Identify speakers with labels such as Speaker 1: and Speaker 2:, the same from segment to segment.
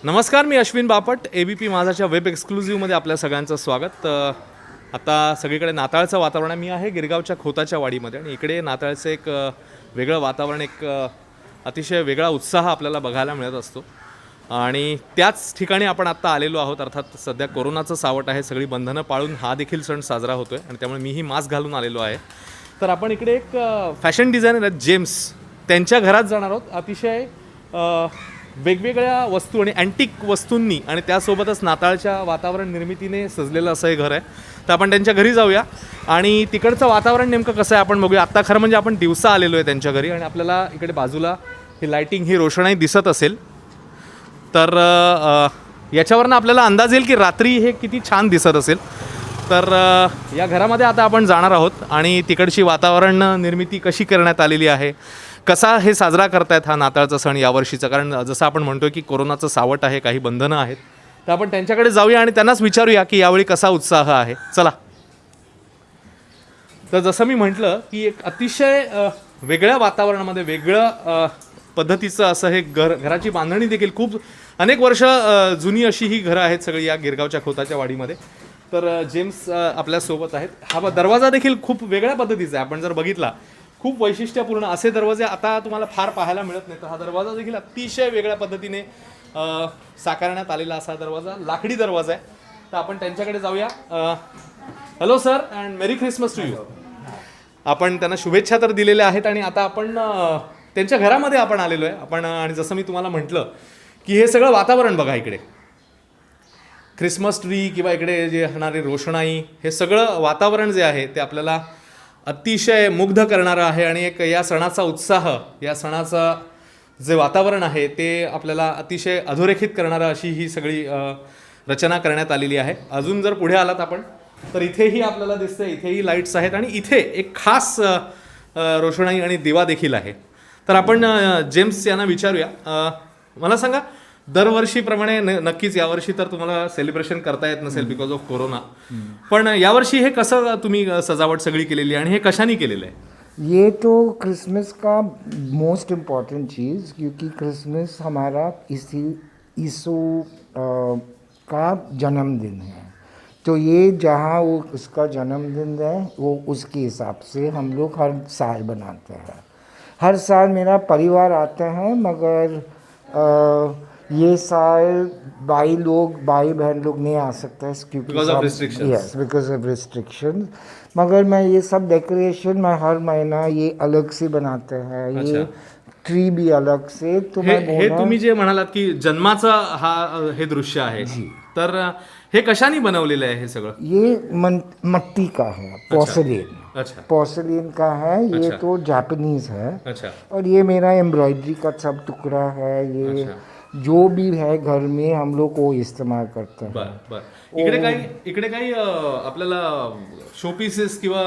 Speaker 1: नमस्कार, मी Ashwin Bapat. ABP माझाच्या web एक्सक्लुझिव्हमध्ये आपल्या सगळ्यांचं स्वागत. आता सगळीकडे नाताळचं वातावरण आहे. मी आहे गिरगावच्या खोताच्या वाडीमध्ये आणि इकडे नाताळचं एक वेगळं वातावरण, एक अतिशय वेगळा उत्साह आपल्याला बघायला मिळत असतो. आणि त्याच ठिकाणी आपण आत्ता आलेलो आहोत. अर्थात सध्या कोरोनाचं सावट आहे, सगळी बंधनं पाळून हा देखील सण साजरा होतो आहे आणि त्यामुळे मीही मास्क घालून आलेलो आहे. तर आपण इकडे एक फॅशन डिझायनर आहेत जेम्स, त्यांच्या घरात जाणार आहोत. अतिशय वेगवेगळ्या वस्तू आणि अँटिक वस्तूंनी आणि त्यासोबतच नाताळच्या वातावरण निर्मितीने सजलेलं असं हे घर आहे. तर आपण त्यांच्या घरी जाऊया आणि तिकडचं वातावरण नेमकं कसं आहे आपण बघूया. आत्ता खरं म्हणजे आपण दिवसा आलेलो आहे त्यांच्या घरी आणि आपल्याला इकडे बाजूला ही लाईटिंग, ही रोषणाई दिसत असेल. तर याच्यावरनं आपल्याला अंदाज येईल की रात्री हे किती छान दिसत असेल. तर या घरामध्ये आता आपण जाणार आहोत आणि तिकडची वातावरण निर्मिती कशी करण्यात आलेली आहे, कसा हे साजरा करतायत हा नाताळचा सण यावर्षीचा. कारण जसं आपण म्हणतो की कोरोनाचं सावट आहे, काही बंधनं आहेत. तर आपण त्यांच्याकडे जाऊया आणि त्यांनाच विचारूया की यावेळी कसा उत्साह आहे. चला. तर जसं मी म्हटलं की एक अतिशय वेगळ्या वातावरणामध्ये वेगळं पद्धतीचं असं हे घराची बांधणी देखील खूप अनेक वर्ष जुनी अशी ही घरं आहेत सगळी या गिरगावच्या खोताच्या वाडीमध्ये. तर जेम्स आपल्यासोबत आहेत. हा दरवाजा देखील खूप वेगळ्या पद्धतीचा आहे. आपण जर बघितला, खूप वैशिष्ट्यपूर्ण असे दरवाजे आता तुम्हाला फार पाहायला मिळत नाही. तर हा दरवाजा देखील अतिशय वेगळ्या पद्धतीने साकारण्यात आलेला असा दरवाजा, लाकडी दरवाजा आहे. तर आपण त्यांच्याकडे जाऊया. Hello sir and merry Christmas to you. आपण त्यांना शुभेच्छा तर दिलेल्या आहेत आणि आता आपण त्यांच्या घरामध्ये आपण आलेलो आहे. आपण आणि जसं मी तुम्हाला म्हटलं की हे सगळं वातावरण बघा, इकडे ख्रिसमस ट्री किंवा इकडे जे असणारी रोषणाई, हे सगळं वातावरण जे आहे ते आपल्याला अतिशय मुग्ध करणारं आहे. आणि एक या सणाचा उत्साह, या सणाचं जे वातावरण आहे ते आपल्याला अतिशय अधोरेखित करणारं अशी ही सगळी रचना करण्यात आलेली आहे. अजून जर पुढे आलात आपण तर इथेही आपल्याला दिसतं, इथेही लाईट्स आहेत आणि इथे एक खास रोषणाई आणि दिवा देखील आहे. तर आपण जेम्स यांना विचारूया. मला सांगा, दरवर्षीप्रमाणे नक्कीच यावर्षी तर तुम्हाला सेलिब्रेशन करता येत नसेल बिकॉज ऑफ कोरोना, पण यावर्षी हे कसं तुम्ही सजावट सगळी केलेली आणि हे कशाने केलेलं आहे?
Speaker 2: ये तो क्रिसमस का मोस्ट इम्पॉर्टेंट चीज़, क्योंकि क्रिसमस हमारा ईसु का जन्मदिन है. तो ये जहाँ वो उसका जन्मदिन है वो उसके हिसाब से हम लोग हर साल बनाते हैं. हर साल मेरा परिवार आता है, मगर ये साल भाई बहन लोग नहीं आ सकते क्योंकि
Speaker 1: because of restrictions.
Speaker 2: Yes, because of restrictions. मगर मैं ये सब डेकोरेशन मैं हर महीना ये अलग से बनाते हैं. ये ट्री भी अलग से. तो
Speaker 1: हे तुम्ही जे म्हणालात की जन्माचा हा हे दृश्य आहे, तर हे कशाने बनवलेलं आहे हे सगळं?
Speaker 2: ये मट्टी का है, पोर्सिलेन.
Speaker 1: अच्छा.
Speaker 2: पोर्सिलेन का है ये. तो जापानीज है.
Speaker 1: अच्छा.
Speaker 2: और ये मेरा एम्ब्रॉयडरी का सब टुकड़ा है. ये जो भी है घर में हम लोग को इस्तेमाल करते हैं.
Speaker 1: इकडे काही आपल्याला शो पीसेस किंवा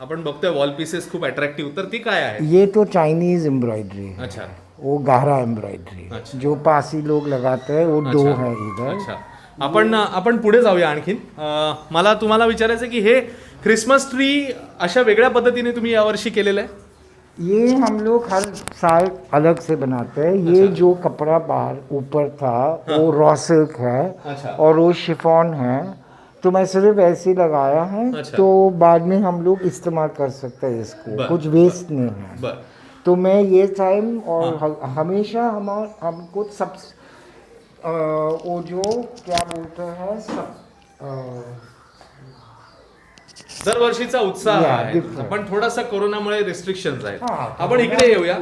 Speaker 1: आपण बघतोय वॉल पीसेस खूप अट्रॅक्टिव्ह, तर ती काय आहे?
Speaker 2: ये तो चाइनीज एम्ब्रॉयडरी है.
Speaker 1: अच्छा.
Speaker 2: वो गहरा एम्ब्रॉयडरी.
Speaker 1: अच्छा.
Speaker 2: जो पासी लोग लगाते हैं वो दो है इधर.
Speaker 1: अच्छा. आपण पुढे जाऊया आणखीन. मला तुम्हाला विचारायचं की हे ख्रिसमस ट्री अशा वेगळ्या पद्धतीने तुम्ही यावर्षी केलेलं आहे?
Speaker 2: ये हम लोग हर साल अलग से बनाते हैं. ये जो कपड़ा बाहर ऊपर था वो रॉ सिल्क है.
Speaker 1: अच्छा.
Speaker 2: और वो शिफॉन है. तो मैं सिर्फ ऐसे ही लगाया है.
Speaker 1: अच्छा.
Speaker 2: तो बाद में हम लोग इस्तेमाल कर सकते हैं इसको. कुछ वेस्ट नहीं है. तो मैं ये टाइम और हमेशा हमको सब वो जो क्या बोलते हैं सब
Speaker 1: दरवर्षीचा उत्साह आहे. पण थोडासा कोरोनामुळे रिस्ट्रिक्शन्स आहेत. आपण इकडे येऊया.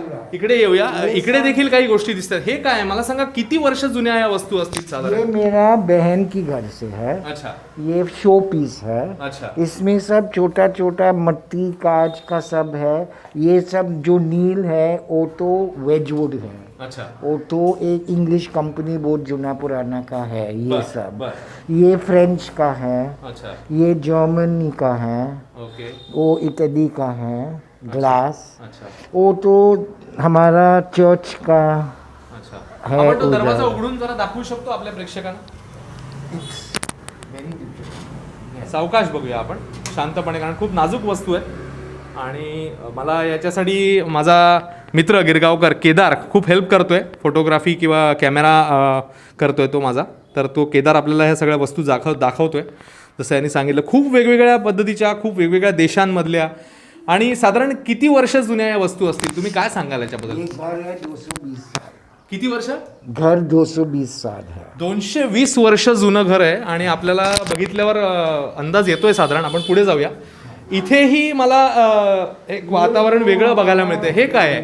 Speaker 1: इकडे देखील काही गोष्टी दिसतात. हे काय आहे मला सांगा, किती वर्ष जुन्या या वस्तू असतील साधारण?
Speaker 2: ये मेरा बहन की घर से है.
Speaker 1: अच्छा.
Speaker 2: ये शो पीस है.
Speaker 1: अच्छा.
Speaker 2: इसमें सब छोटा छोटा मट्टी कांच का सब है. ये सब जो नील है वो तो वेजवुड है.
Speaker 1: अच्छा.
Speaker 2: वो तो एक इंग्लिश कंपनी बहुत जुना पुराना का है. ये सब
Speaker 1: बर.
Speaker 2: ये फ्रेंच का है.
Speaker 1: अच्छा.
Speaker 2: ये जर्मनी का है.
Speaker 1: ओके.
Speaker 2: वो इटली का है. ग्लास.
Speaker 1: अच्छा.
Speaker 2: वो तो हमारा चर्च का
Speaker 1: अच्छा
Speaker 2: है.
Speaker 1: आपण तो दरवाजा उघडून जरा दाखवू शकतो आपल्या प्रेक्षकांना? सावकाश बघूया आपण, शांतपणे, कारण खूप नाजूक वस्तू आहे आणि मला याच्यासाठी माझा मित्र गिरगावकर केदार खूप हेल्प करतोय, फोटोग्राफी किंवा कॅमेरा करतोय तो माझा. तर तो केदार आपल्याला ह्या सगळ्या वस्तू दाखवतोय. जसं यांनी सांगितलं खूप वेगवेगळ्या पद्धतीच्या, खूप वेगवेगळ्या देशांमधल्या. आणि साधारण किती वर्ष जुन्या या वस्तू असतील, तुम्ही काय सांगाल याच्याबद्दल?
Speaker 2: ये घर है 220 साल.
Speaker 1: किती वर्ष?
Speaker 2: घर 220 साल है.
Speaker 1: 220 वर्ष जुनं घर आहे. आणि आपल्याला बघितल्यावर अंदाज येतोय साधारण. आपण पुढे जाऊया. इथेही मला एक वातावरण वेगळं बघायला मिळते. हे काय आहे?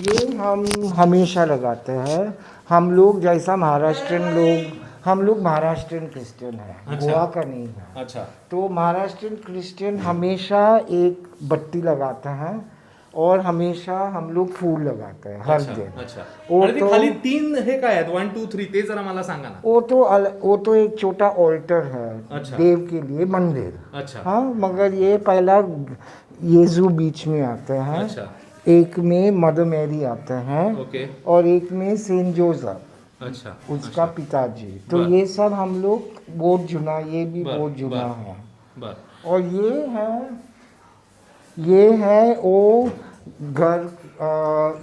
Speaker 2: ये हम हमेशा लगाते हैं. हम लोग जैसा हम लोग महाराष्ट्रियन क्रिश्चियन है.
Speaker 1: अच्छा.
Speaker 2: गोवा का नहीं है.
Speaker 1: अच्छा
Speaker 2: तो महाराष्ट्रियन क्रिश्चियन हमेशा एक बत्ती लगाते हैं और हमेशा हम लोग फूल लगाते हैं हर दिन.
Speaker 1: अच्छा.
Speaker 2: वो
Speaker 1: आणि ते
Speaker 2: तो-
Speaker 1: खाली 3 हे काय आहेत? 1 2 3 ते जरा मला सांगा ना.
Speaker 2: वो तो एक छोटा ऑल्टर है.
Speaker 1: अच्छा.
Speaker 2: देव के लिए मंदिर.
Speaker 1: अच्छा.
Speaker 2: हाँ, मगर ये पहला यीशु बीच में आते हैं.
Speaker 1: अच्छा.
Speaker 2: एक में मदर मैरी आते हैं
Speaker 1: ओके.
Speaker 2: और एक में सेंट जोसेफ,
Speaker 1: अच्छा.
Speaker 2: उसका पिताजी. तो
Speaker 1: बर.
Speaker 2: ये सब हम लोग बहुत जुना, ये भी
Speaker 1: बर,
Speaker 2: बहुत जुना
Speaker 1: बर.
Speaker 2: है.
Speaker 1: बर.
Speaker 2: और ये है वो घर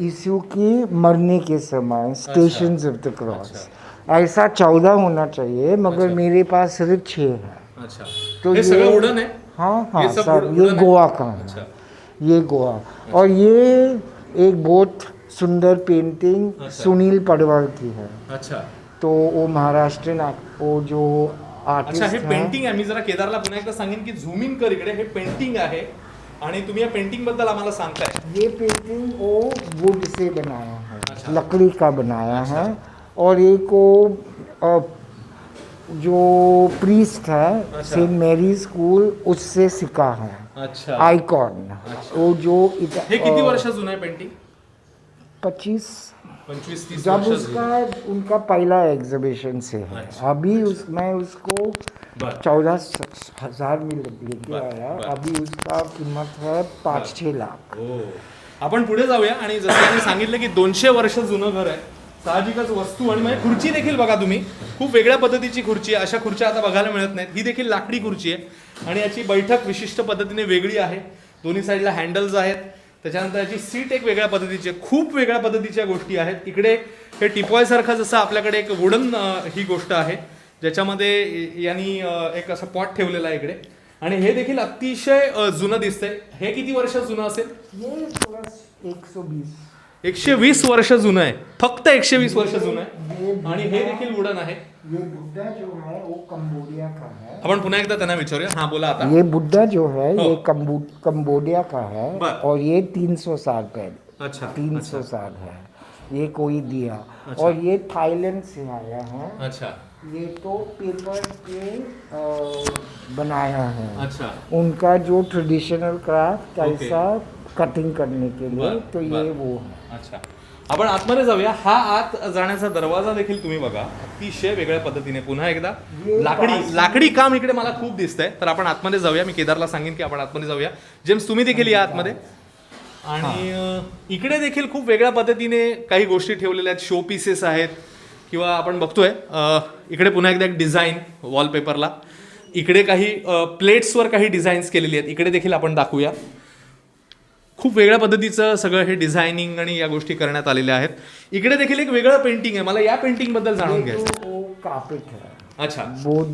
Speaker 2: यीशु की मरने के समय, स्टेशन ऑफ द क्रॉस. ऐसा 14 होना चाहिए, मगर
Speaker 1: अच्छा.
Speaker 2: मेरे पास सिर्फ 6 है.
Speaker 1: अच्छा.
Speaker 2: तो
Speaker 1: हे सगळं उडन आहे?
Speaker 2: हाँ हाँ
Speaker 1: ये सब
Speaker 2: सब
Speaker 1: उड़न
Speaker 2: ये
Speaker 1: है?
Speaker 2: गोवा का है.
Speaker 1: अच्छा.
Speaker 2: ये गोवा. और ये एक बहुत सुंदर पेंटिंग
Speaker 1: अच्छा.
Speaker 2: सुनील पडवार की है.
Speaker 1: अच्छा.
Speaker 2: तो वो महाराष्ट्रीयन वो जो आर्टिस्ट
Speaker 1: अच्छा. हे
Speaker 2: हैं.
Speaker 1: पेंटिंग आहे. मी जरा केदारला पुन्हा एकदा सांगेन की झूम इन कर इकडे. हे पेंटिंग आहे आणि तुम्ही या पेंटिंग बद्दल आम्हाला सांगताय.
Speaker 2: ये पेंटिंग वो वुड से बनाया है.
Speaker 1: अच्छा.
Speaker 2: लकड़ी का बनाया
Speaker 1: अच्छा.
Speaker 2: है. और एक वो जो प्रीस्ट है
Speaker 1: अच्छा.
Speaker 2: सेंट मैरी स्कूल, उससे सीखा है.
Speaker 1: अच्छा.
Speaker 2: आइकॉन.
Speaker 1: अच्छा.
Speaker 2: वो जो
Speaker 1: हे किती वर्ष जुनं आहे पेंटिंग?
Speaker 2: 25
Speaker 1: 25-30
Speaker 2: जब
Speaker 1: वर्ष
Speaker 2: उसका उनका पहला एग्जीबिशन से है.
Speaker 1: अच्छा.
Speaker 2: अभी मैं उसको
Speaker 1: बर.
Speaker 2: 14,000 में लेके
Speaker 1: बर,
Speaker 2: आया.
Speaker 1: बर.
Speaker 2: अभी उसका कीमत है 5-6 लाख.
Speaker 1: हो. आपण पुढे जाऊया. आणि जसं त्यांनी सांगितलं की 200 वर्ष जुनं घर आहे. साहजिकच वस्तू आणि म्हणजे खुर्ची देखील बघा तुम्ही, खूप वेगळ्या पद्धतीची खुर्ची आहे. अशा खुर्च्या आता बघायला मिळत नाहीत. ही देखील लाकडी खुर्ची आहे आणि याची बैठक विशिष्ट पद्धतीने वेगळी आहे. दोन्ही साईडला हँडल्स आहेत. त्याच्यानंतर याची सीट एक वेगळ्या पद्धतीची आहे. खूप वेगळ्या पद्धतीच्या गोष्टी आहेत. इकडे हे टिपॉयसारखं जसं आपल्याकडे एक वुडन ही गोष्ट आहे, ज्याच्यामध्ये यांनी एक असं पॉट ठेवलेला आहे इकडे. आणि हे देखील अतिशय जुनं दिसतंय. हे किती वर्ष जुनं असेल?
Speaker 2: ये प्लस 120.
Speaker 1: 120 वर्ष जुनं आहे. फक्त 120 वर्ष जुनं आहे. आणि हे देखील वुडन आहे.
Speaker 2: ये बुद्धा जो है वो कंबोडिया का है.
Speaker 1: आपण पुन्हा एकदा त्यांना विचारूया. हा बोला आता.
Speaker 2: ये बुद्धा जो है
Speaker 1: हो.
Speaker 2: ये कंबोडिया का है.
Speaker 1: बर.
Speaker 2: और ये 300 साल पहले.
Speaker 1: अच्छा.
Speaker 2: 300 साल है. ये कोई दिया.
Speaker 1: अच्छा.
Speaker 2: और ये थाईलैंड से आया है.
Speaker 1: अच्छा.
Speaker 2: ये तो पेपर के बनाया है.
Speaker 1: अच्छा.
Speaker 2: उनका जो ट्रेडिशनल क्राफ्ट
Speaker 1: ओके.
Speaker 2: ऐसा कटिंग करने के लिए.
Speaker 1: बर,
Speaker 2: तो
Speaker 1: बर.
Speaker 2: ये वो है.
Speaker 1: अच्छा. आपण आतमध्ये जाऊया. हा आत जाण्याचा दरवाजा देखील तुम्ही बघा, अतिशय वेगळ्या पद्धतीने. पुन्हा एकदा
Speaker 2: ये
Speaker 1: लाकडी काम इकडे मला खूप दिसतंय. तर आपण आतमध्ये जाऊया. मी केदारला सांगेन की आपण आतमध्ये जाऊया. जेम्स तुम्ही देखील या आतमध्ये. आणि इकडे देखील खूप वेगळ्या पद्धतीने काही गोष्टी ठेवलेल्या आहेत. शो पीसेस आहेत किंवा आपण बघतोय इकडे पुन्हा एकदा एक डिझाईन वॉलपेपरला. इकडे काही प्लेट्सवर काही डिझाईन्स केलेली आहेत. इकडे देखील आपण दाखवूया. खूप वेगळ्या पद्धतीचं सगळं हे डिझायनिंग आणि या गोष्टी करण्यात आलेल्या आहेत. इकडे देखील एक वेगळं पेंटिंग आहे. मला या पेंटिंग बद्दल जाणून
Speaker 2: ये
Speaker 1: घ्यायचं.
Speaker 2: तो वो कार्पेट है.
Speaker 1: अच्छा.
Speaker 2: बहुत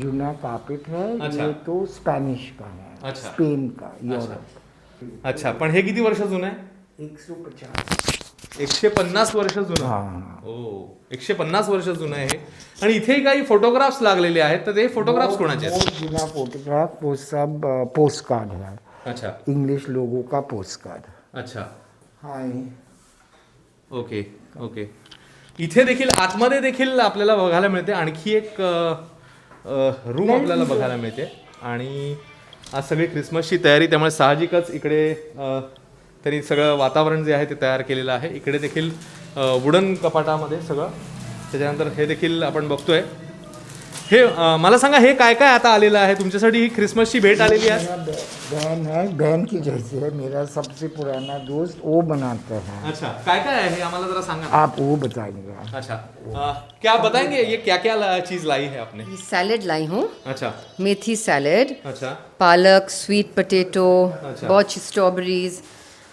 Speaker 2: जुना कार्पेट है.
Speaker 1: अच्छा.
Speaker 2: ये तो स्पेनिश का है.
Speaker 1: अच्छा.
Speaker 2: स्पेन का. यूरोप.
Speaker 1: अच्छा. पण हे किती वर्ष जुनं आहे?
Speaker 2: 150.
Speaker 1: 150 वर्ष जुनं.
Speaker 2: हाँ.
Speaker 1: ओ, 150 वर्ष जुनं आहे हे. आणि इथे काही फोटोग्राफ्स लागलेले आहेत. तर ते फोटोग्राफ्स कोणाचे आहेत?
Speaker 2: बहुत जुना फोटोग्राफ. वो सब पोस्ट कार्ड है.
Speaker 1: अच्छा.
Speaker 2: इंग्लिश लोगों का पोस्ट कार्ड.
Speaker 1: अच्छा.
Speaker 2: हाय.
Speaker 1: ओके. ओके. इथे देखील आतमध्ये देखील आपल्याला बघायला मिळते आणखी एक रूम आपल्याला बघायला मिळते. आणि आज सगळी ख्रिसमसची तयारी, त्यामुळे साहजिकच इकडे तरी सगळं वातावरण जे आहे ते तयार केलेलं आहे. इकडे देखील वुडन कपाटामध्ये सगळं. त्याच्यानंतर हे देखील आपण बघतोय. हे मला सांगा, हे काय काय आता आलेलं आहे तुमच्यासाठी? ही ख्रिसमसची भेट आलेली आहे.
Speaker 2: मेरा बहन है. बहन की जैसे है. मेरा सबसे पुराना दोस्त वो बनाते हैं.
Speaker 1: अच्छा. काय काय आहे हे आम्हाला जरा सांगा.
Speaker 2: आप वो बताएंगे.
Speaker 1: अच्छा. क्या आप बताएंगे ये क्या क्या चीज लाई है आपने?
Speaker 3: ये सैलेड लाई हूँ.
Speaker 1: अच्छा.
Speaker 3: मेथी सैलेड,
Speaker 1: अच्छा.
Speaker 3: पालक, स्वीट पोटैटो,
Speaker 1: अच्छा.
Speaker 3: बहुत स्ट्रॉबेरीज,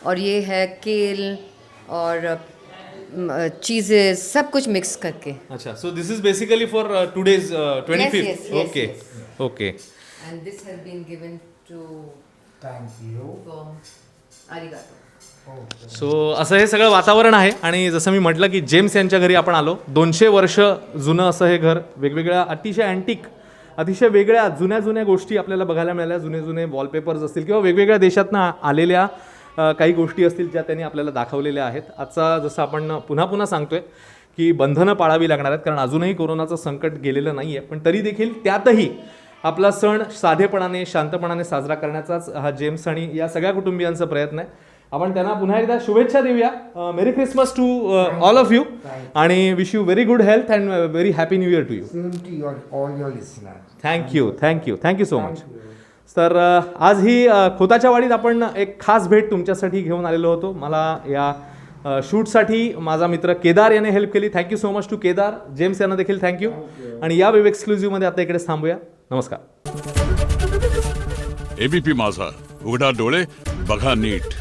Speaker 3: और ये है केल, और चीज़ें सब कुछ मिक्स करके.
Speaker 1: अच्छा, so this is basically for today's 25th.
Speaker 3: yes, yes,
Speaker 1: okay
Speaker 3: yes.
Speaker 1: Okay.
Speaker 3: And this has been given to
Speaker 2: Thank you.
Speaker 3: arigato.
Speaker 1: So असं हे सगळं वातावरण आहे. आणि जसं मी म्हटलं की जेम्स यांच्या घरी आपण आलो. 200 वर्ष जुनं असं हे घर, वेगवेगळ्या अतिशय अँटिक, अतिशय वेगळ्या जुन्या गोष्टी आपल्याला बघायला मिळाल्या. जुने वॉलपेपर्स असतील किंवा वेगवेगळ्या देशातनं आलेल्या काही गोष्टी असतील ज्या त्यांनी आपल्याला दाखवलेल्या आहेत. आजचा जसं आपण पुन्हा सांगतोय की बंधनं पाळावी लागणार आहेत, कारण अजूनही कोरोनाचं संकट गेलेलं नाही आहे. पण तरी देखील त्यातही आपला सण साधेपणाने शांतपणाने साजरा करण्याचाच हा जेम्स आणि या सगळ्या कुटुंबियांचा प्रयत्न आहे. आपण त्यांना पुन्हा एकदा शुभेच्छा देऊया. Merry Christmas to all of you आणि wish you very good health and very happy new year to you.
Speaker 2: Same to all your listeners.
Speaker 1: Thank you so much. तर आज ही खोताच्या वाडीत आपण एक खास भेट तुमच्यासाठी घेऊन आलेलो होतो. मला या शूटसाठी माझा मित्र केदार याने हेल्प केली. Thank you so much to Kedar. James यांना देखील थँक्यू. आणि या वेब एक्सक्लुझिव्हमध्ये आता इकडेच थांबूया. नमस्कार.
Speaker 4: एबीपी माझा, उघडा डोळे बघा नीट.